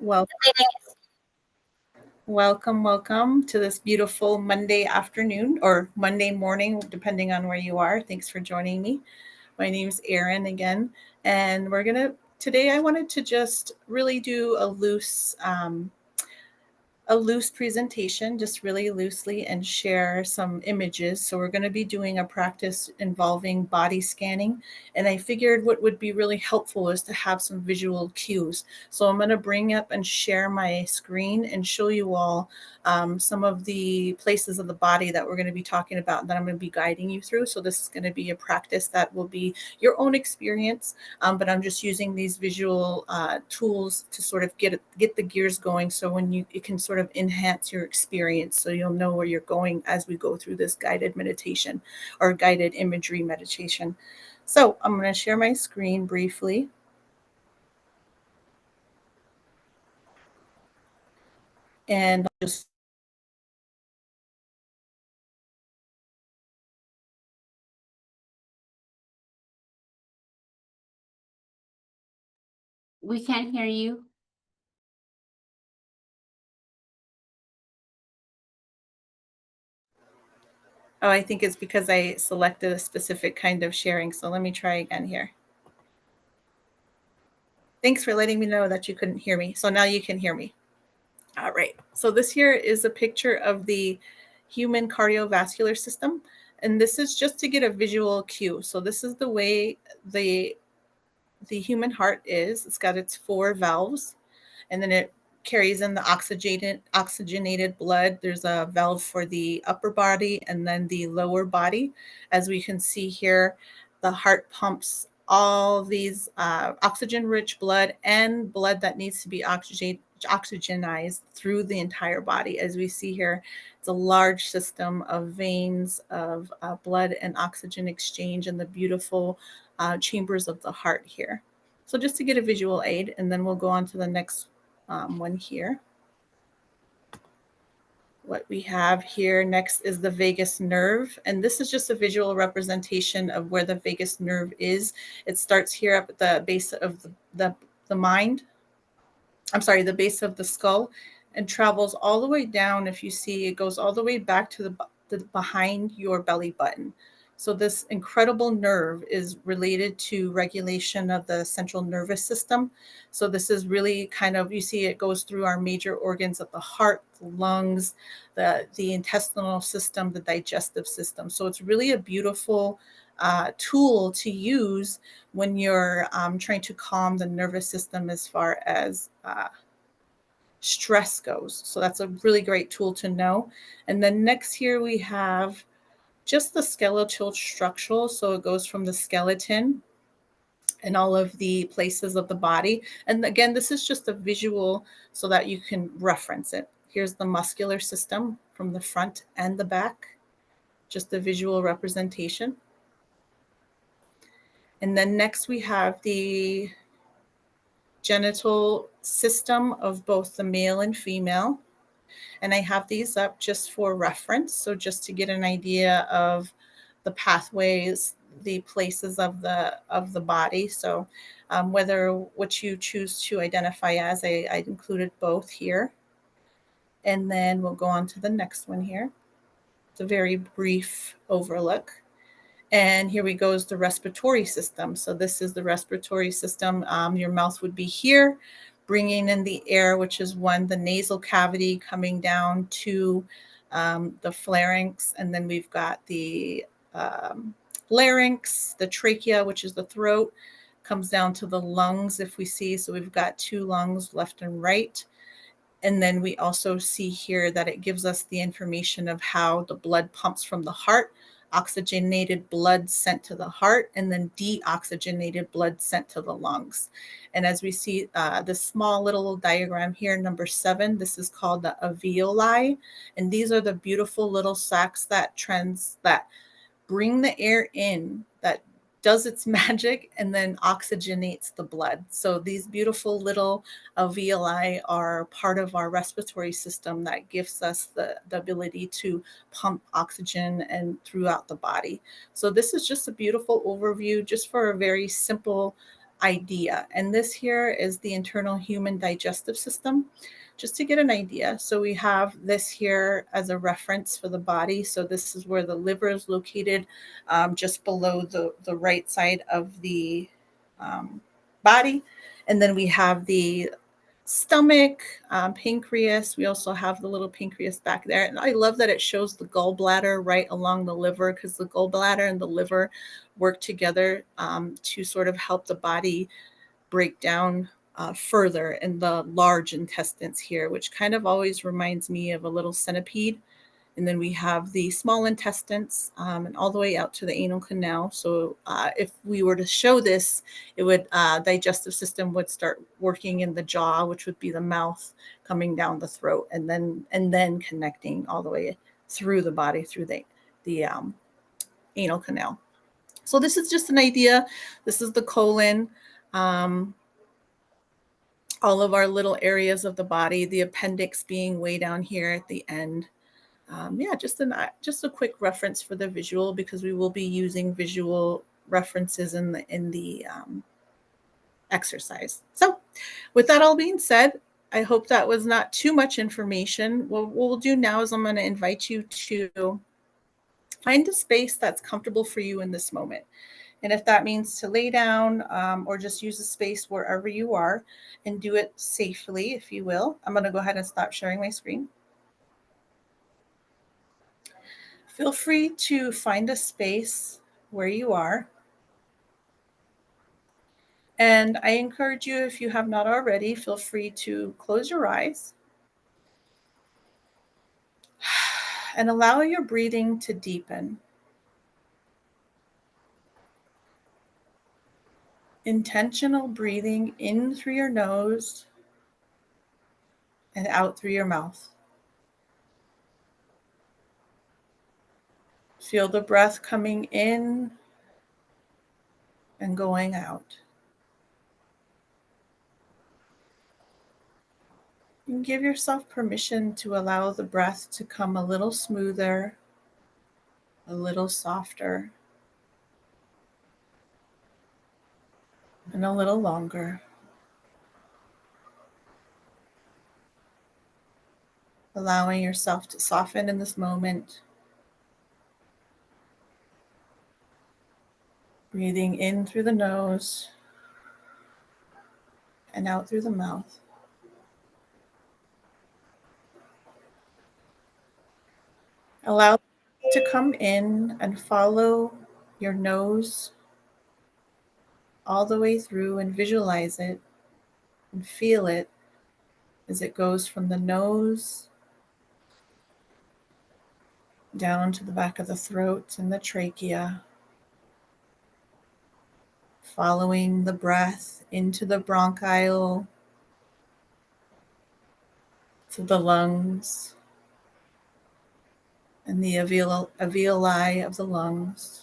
Well, welcome to this beautiful Monday afternoon or Monday morning, depending on where you are. Thanks for joining me. My name's Erin again, and today I wanted to just really do a loose presentation, just really loosely, and share some images. So we're going to be doing a practice involving body scanning. And I figured what would be really helpful is to have some visual cues. So I'm going to bring up and share my screen and show you all some of the places of the body that we're going to be talking about that I'm going to be guiding you through. So this is going to be a practice that will be your own experience, but I'm just using these visual tools to sort of get the gears going. So when it can sort of enhance your experience, so you'll know where you're going as we go through this guided meditation or guided imagery meditation. So I'm going to share my screen briefly. And I'll just We can't hear you. Oh, I think it's because I selected a specific kind of sharing. So let me try again here. Thanks for letting me know that you couldn't hear me. So now you can hear me. All right. So this here is a picture of the human cardiovascular system. And this is just to get a visual cue. So this is the way the human heart is. It's got its 4 valves, and then it carries in the oxygenated blood. There's a valve for the upper body and then the lower body. As we can see here, the heart pumps all these oxygen-rich blood and blood that needs to be oxygenized through the entire body. As we see here, it's a large system of veins of blood and oxygen exchange in the beautiful chambers of the heart here. So just to get a visual aid, and then we'll go on to the next one here. What we have here next is the vagus nerve, and this is just a visual representation of where the vagus nerve is. It starts here up at the base of the mind. I'm sorry, the base of the skull, and travels all the way down. If you see, it goes all the way back to the behind your belly button. So this incredible nerve is related to regulation of the central nervous system. So this is really kind of, you see it goes through our major organs of the heart, the lungs, the intestinal system, the digestive system. So it's really a beautiful tool to use when you're trying to calm the nervous system as far as stress goes. So that's a really great tool to know. And then next here we have just the skeletal structural. So it goes from the skeleton and all of the places of the body. And again, this is just a visual so that you can reference it. Here's the muscular system from the front and the back, just a visual representation. And then next we have the genital system of both the male and female. And I have these up just for reference. So just to get an idea of the pathways, the places of the body. So whether what you choose to identify as, I included both here. And then we'll go on to the next one here. It's a very brief overlook. And here we go is the respiratory system. So this is the respiratory system. Your mouth would be here, bringing in the air, which is the nasal cavity coming down to the pharynx. And then we've got the larynx, the trachea, which is the throat, comes down to the lungs if we see. So we've got 2 lungs, left and right. And then we also see here that it gives us the information of how the blood pumps from the heart, oxygenated blood sent to the heart, and then deoxygenated blood sent to the lungs. And as we see this small little diagram here, number 7, this is called the alveoli. And these are the beautiful little sacs that bring the air in, that does its magic, and then oxygenates the blood. So these beautiful little alveoli are part of our respiratory system that gives us the ability to pump oxygen and throughout the body. So this is just a beautiful overview just for a very simple idea. And this here is the internal human digestive system, just to get an idea. So we have this here as a reference for the body. So this is where the liver is located, just below the right side of the body. And then we have the stomach, pancreas. We also have the little pancreas back there. And I love that it shows the gallbladder right along the liver, because the gallbladder and the liver work together to sort of help the body break down further in the large intestines here, which kind of always reminds me of a little centipede. And then we have the small intestines and all the way out to the anal canal. So if we were to show this, it would digestive system would start working in the jaw, which would be the mouth, coming down the throat, and then connecting all the way through the body, through the anal canal. So this is just an idea. This is the colon. All of our little areas of the body, the appendix being way down here at the end. Yeah, just a quick reference for the visual, because we will be using visual references in the exercise. So with that all being said, I hope that was not too much information. What we'll do now is I'm going to invite you to find a space that's comfortable for you in this moment. And if that means to lay down or just use a space wherever you are, and do it safely, if you will. I'm going to go ahead and stop sharing my screen. Feel free to find a space where you are. And I encourage you, if you have not already, feel free to close your eyes and allow your breathing to deepen. Intentional breathing in through your nose and out through your mouth. Feel the breath coming in and going out. And give yourself permission to allow the breath to come a little smoother, a little softer, and a little longer. Allowing yourself to soften in this moment. Breathing in through the nose and out through the mouth. Allow it to come in and follow your nose all the way through, and visualize it and feel it as it goes from the nose down to the back of the throat and the trachea, following the breath into the bronchial, to the lungs and the alveoli of the lungs.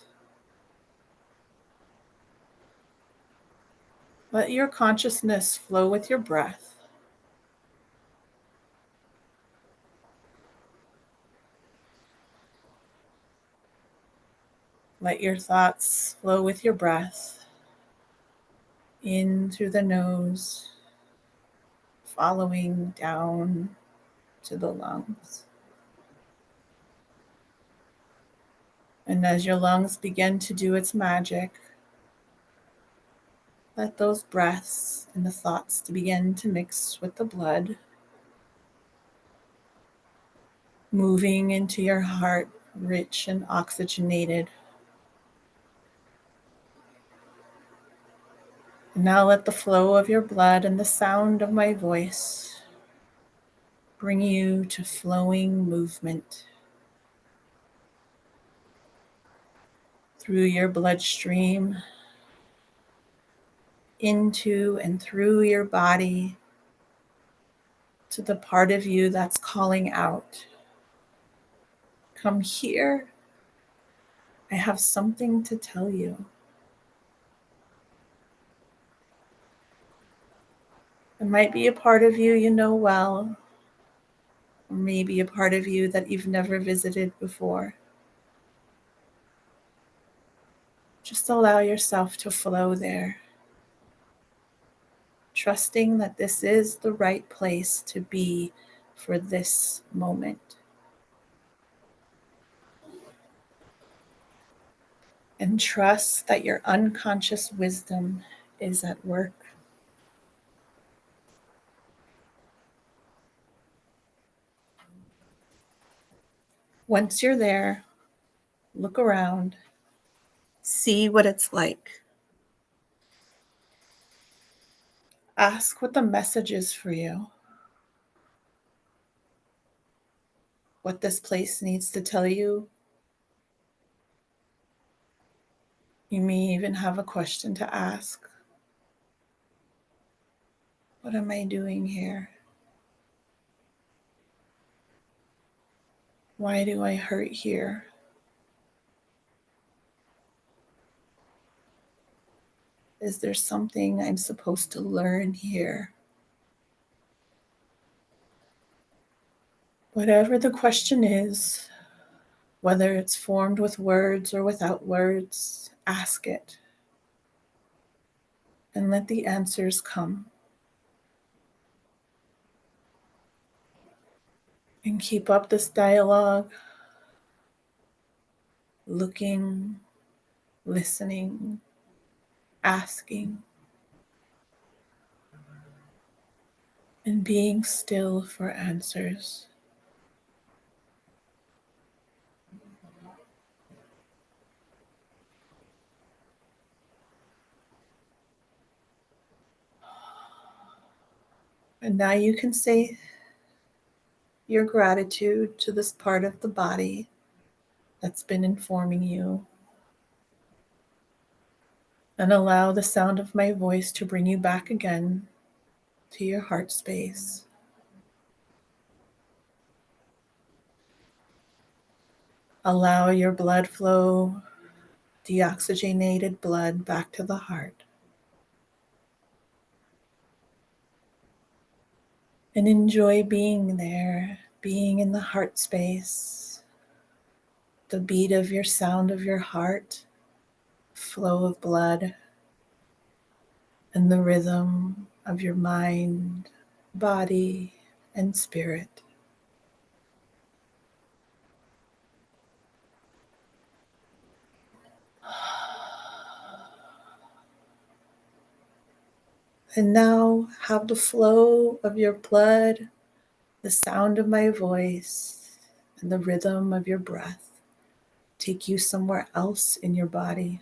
Let your consciousness flow with your breath. Let your thoughts flow with your breath, in through the nose, following down to the lungs. And as your lungs begin to do its magic, let those breaths and the thoughts to begin to mix with the blood, moving into your heart, rich and oxygenated. And now let the flow of your blood and the sound of my voice bring you to flowing movement through your bloodstream, into and through your body, to the part of you that's calling out. Come here. I have something to tell you. It might be a part of you you know well, or maybe a part of you that you've never visited before. Just allow yourself to flow there. trusting that this is the right place to be for this moment. And trust that your unconscious wisdom is at work. Once you're there, look around, see what it's like. Ask what the message is for you, what this place needs to tell you. You may even have a question to ask. What am I doing here? Why do I hurt here? Is there something I'm supposed to learn here? Whatever the question is, whether it's formed with words or without words, ask it and let the answers come. And keep up this dialogue, looking, listening, asking, and being still for answers. And now you can say your gratitude to this part of the body that's been informing you. And allow the sound of my voice to bring you back again to your heart space. Allow your blood flow, deoxygenated blood, back to the heart. And enjoy being there, being in the heart space, the beat of your sound of your heart, flow of blood, and the rhythm of your mind, body, and spirit. And now have the flow of your blood, the sound of my voice, and the rhythm of your breath take you somewhere else in your body.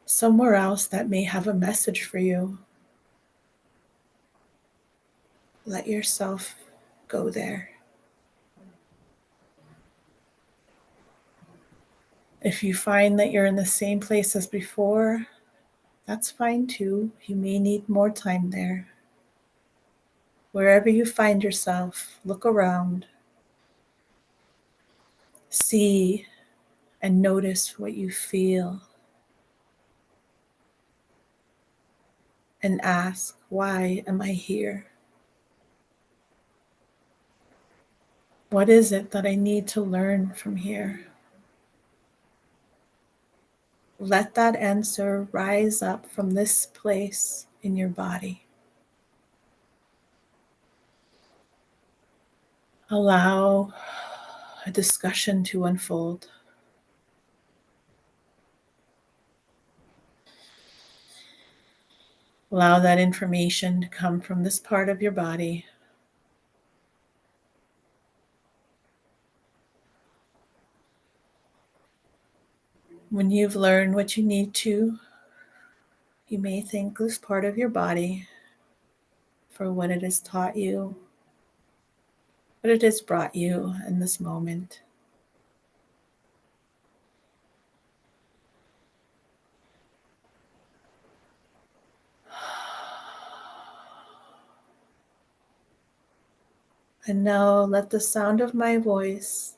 Somewhere else that may have a message for you. Let yourself go there. If you find that you're in the same place as before, that's fine too. You may need more time there. Wherever you find yourself, look around, see, and notice what you feel. And ask, why am I here? What is it that I need to learn from here? Let that answer rise up from this place in your body. Allow a discussion to unfold. Allow that information to come from this part of your body. When you've learned what you need to, you may thank this part of your body for what it has taught you, what it has brought you in this moment. And now let the sound of my voice,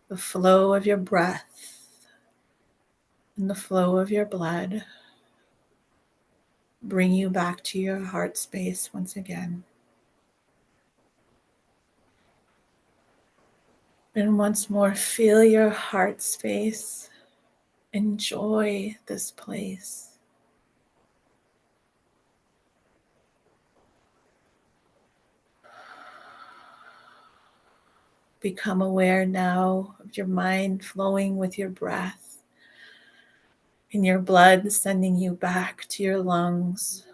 the flow of your breath, and the flow of your blood bring you back to your heart space once again. And once more, feel your heart space. Enjoy this place. Become aware now of your mind flowing with your breath and your blood sending you back to your lungs.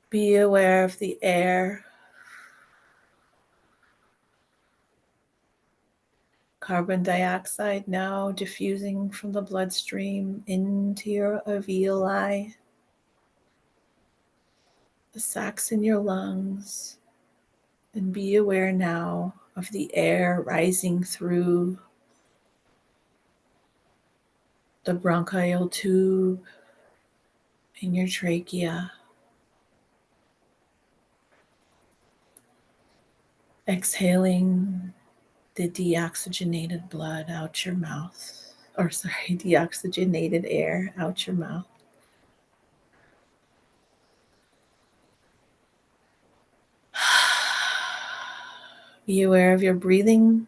Be aware of the air, carbon dioxide now diffusing from the bloodstream into your alveoli, the sacs in your lungs, and be aware now of the air rising through the bronchial tube in your trachea. Exhaling the deoxygenated blood out your mouth, deoxygenated air out your mouth. Be aware of your breathing,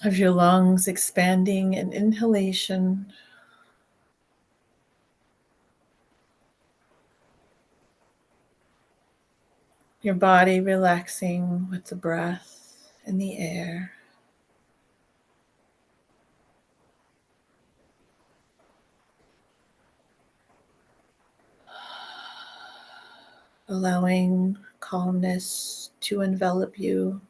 of your lungs expanding in inhalation, your body relaxing with the breath and the air. Allowing calmness to envelop you.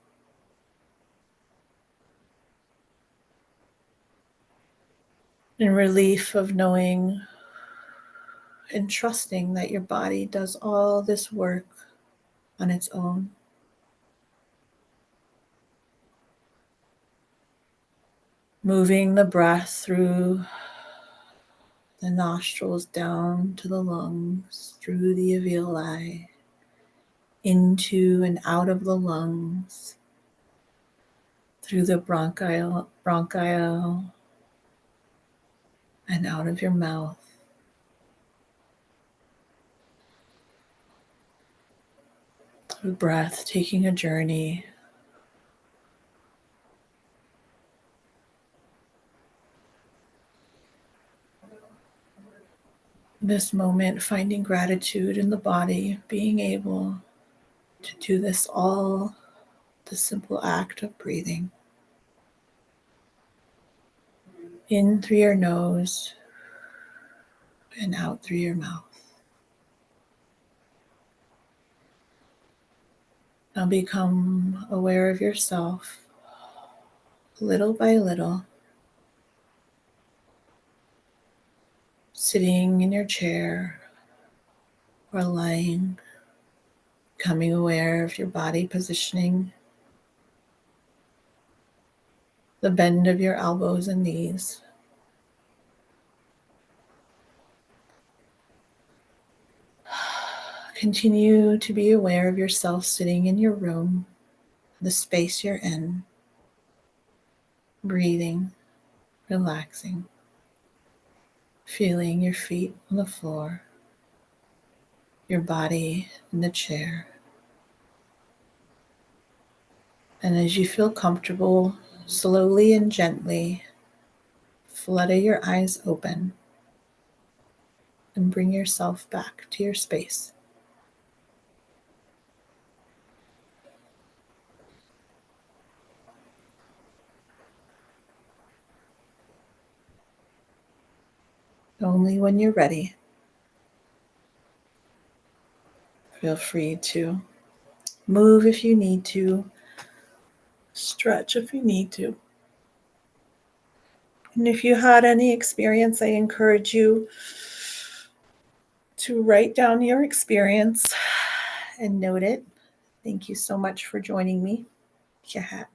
And relief of knowing and trusting that your body does all this work on its own. Moving the breath through the nostrils down to the lungs, through the alveoli, into and out of the lungs, through the bronchial and out of your mouth. The breath taking a journey this moment, finding gratitude in the body, being able to do this all, the simple act of breathing. In through your nose and out through your mouth. Now become aware of yourself little by little, sitting in your chair or lying, becoming aware of your body positioning, the bend of your elbows and knees. Continue to be aware of yourself sitting in your room, the space you're in, breathing, relaxing, feeling your feet on the floor, your body in the chair. And as you feel comfortable, slowly and gently, flutter your eyes open and bring yourself back to your space. Only when you're ready, feel free to move if you need to, stretch if you need to. And if you had any experience, I encourage you to write down your experience and note it. Thank you so much for joining me. Yeah.